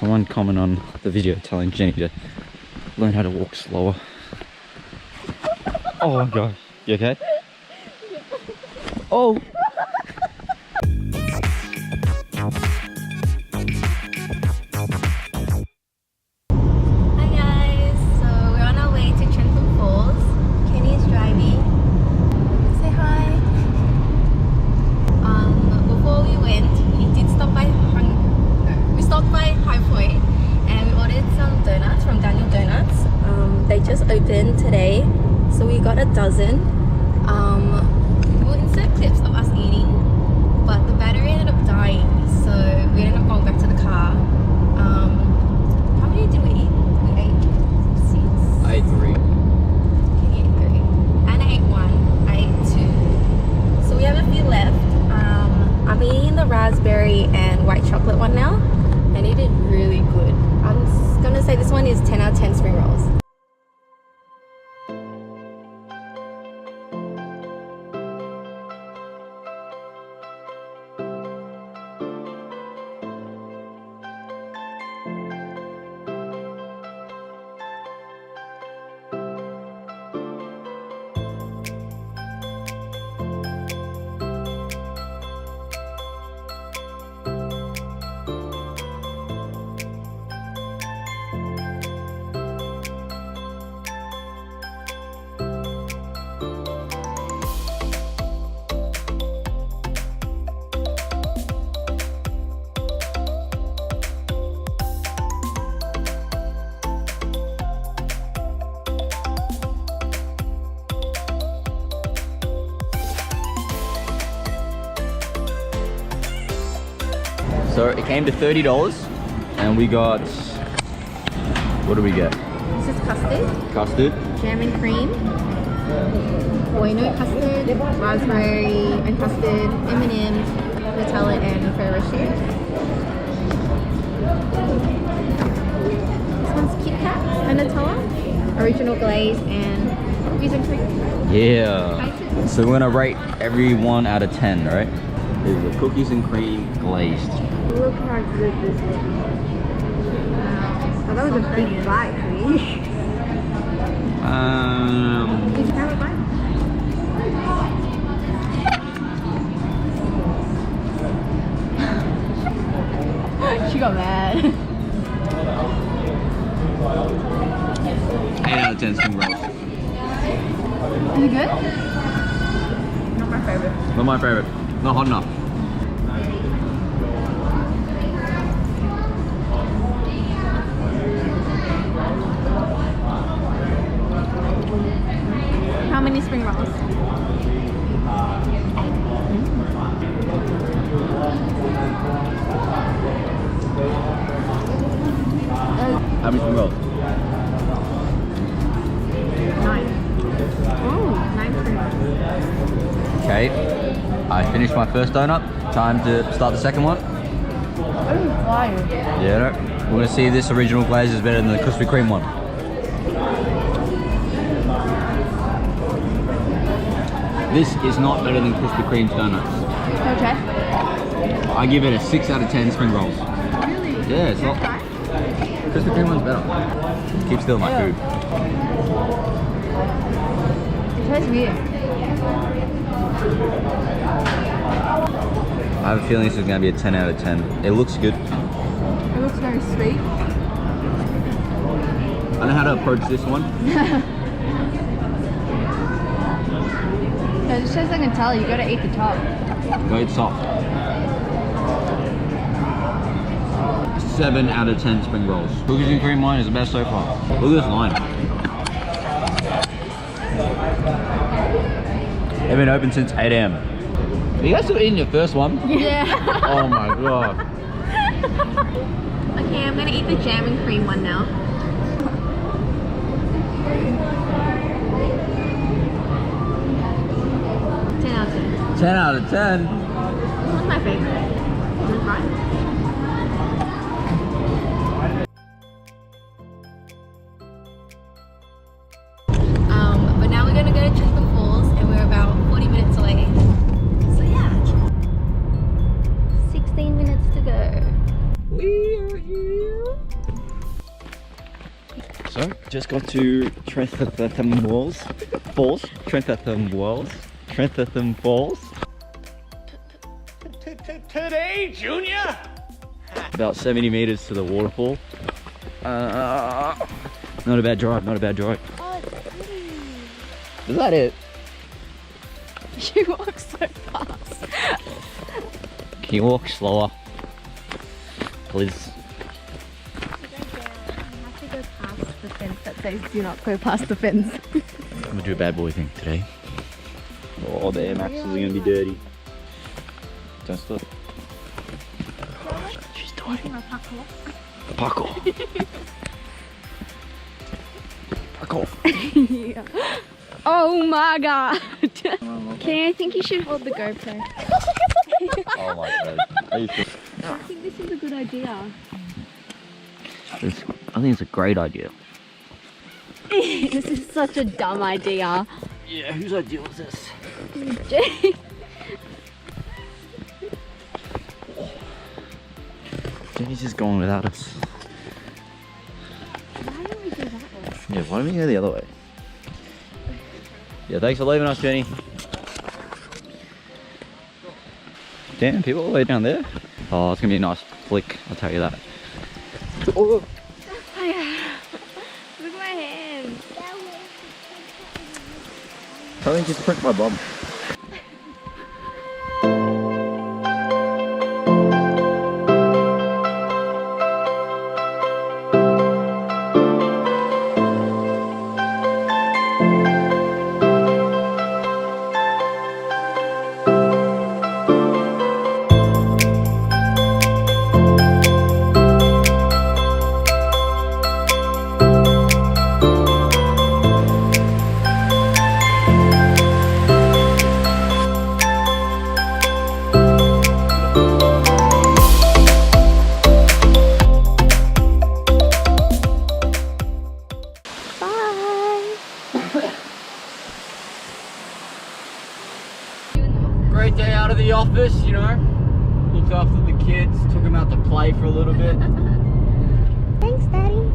Someone comment on the video telling Jenny to learn how to walk slower. Oh my gosh, you okay? Oh! Hi guys, so we're on our way to Trentham Falls. Kenny is driving. Say hi. Before we went, we did stop by High Point and we ordered some donuts from DONUTS. They just opened today, so we got a dozen. We'll insert clips of us eating, but the battery ended up dying, so we ended up going back to the car. How many did we eat? We ate 6. I ate 3. Can you eat 3? And I ate 1. I ate 2. So we have a few left. I'm eating the raspberry and white chocolate one now, and it did really good. I'm gonna say this one is 10 out of 10 spring rolls. So it came to $30 and we got, what do we get? This is custard, Custard, jam and cream, bueno custard, raspberry and custard, M&M's, Nutella and Ferrero Rocher. This one's Kit Kat and Nutella, original glaze and cookies and cream. yeah. So we're gonna rate every 1 out of 10, right? These are cookies and cream glazed. Look how good this is. Wow. Oh, that was a big bite for me. Did you have a bite? She got mad. 8 out of 10 spring rolls. Is it good? Not my favorite. Not my favorite. Not hot enough. How many spring rolls? How many spring rolls? 9. Oh, 9 spring rolls. Okay. I finished my first donut. Time to start the second one. I'm tired. Yeah, no. We're gonna see if this original glaze is better than the Krispy Kreme one. This is not better than Krispy Kreme's donuts. Okay. I give it a 6 out of 10 spring rolls. Really? Yeah, it's not. Krispy Kreme one's better. Keep stealing my food. It tastes weird. I have a feeling this is gonna be a 10 out of 10. It looks good. It looks very sweet. I don't know how to approach this one. No, just as I can tell, you gotta eat the top. Go eat soft. 7 out of 10 spring rolls. Cookies and cream wine is the best so far. Look at this line. They've been open since 8 AM. Are you guys still eating your first one? Yeah. Oh my god. Okay, I'm gonna eat the jam and cream one now. 10 out of 10. 10 out of 10? This one's my favorite. Is it right? But now we're gonna go to Trentham Falls and we're about 40 minutes away. So yeah. 16 minutes to go. We are here. So, just got to Trentham Falls. Today, Junior! About 70 meters to the waterfall. Not a bad drive, not a bad drive. Oh, it's pretty. Is that it? You walk so fast. Can you walk slower? Please. You have to go past the fence that says do not go past the fence. I'm gonna do a bad boy thing today. Oh, the air maxes are gonna be dirty. Don't stop. She's doing parkour. Yeah. Oh my god. Okay, I think you should hold the GoPro. Oh my god. I think this is a good idea. I think it's a great idea. This is such a dumb idea. Yeah, whose idea was this? Jay. Jenny's just going without us. Why do we do that way? Yeah, why don't we go the other way? Yeah, thanks for leaving us, Jenny. Damn, people all the way down there. Oh, it's gonna be a nice flick, I'll tell you that. Oh, Look at my hands. probably just prick my bum. Great day out of the office, you know. Looked after the kids, took them out to play for a little bit. Thanks, Daddy.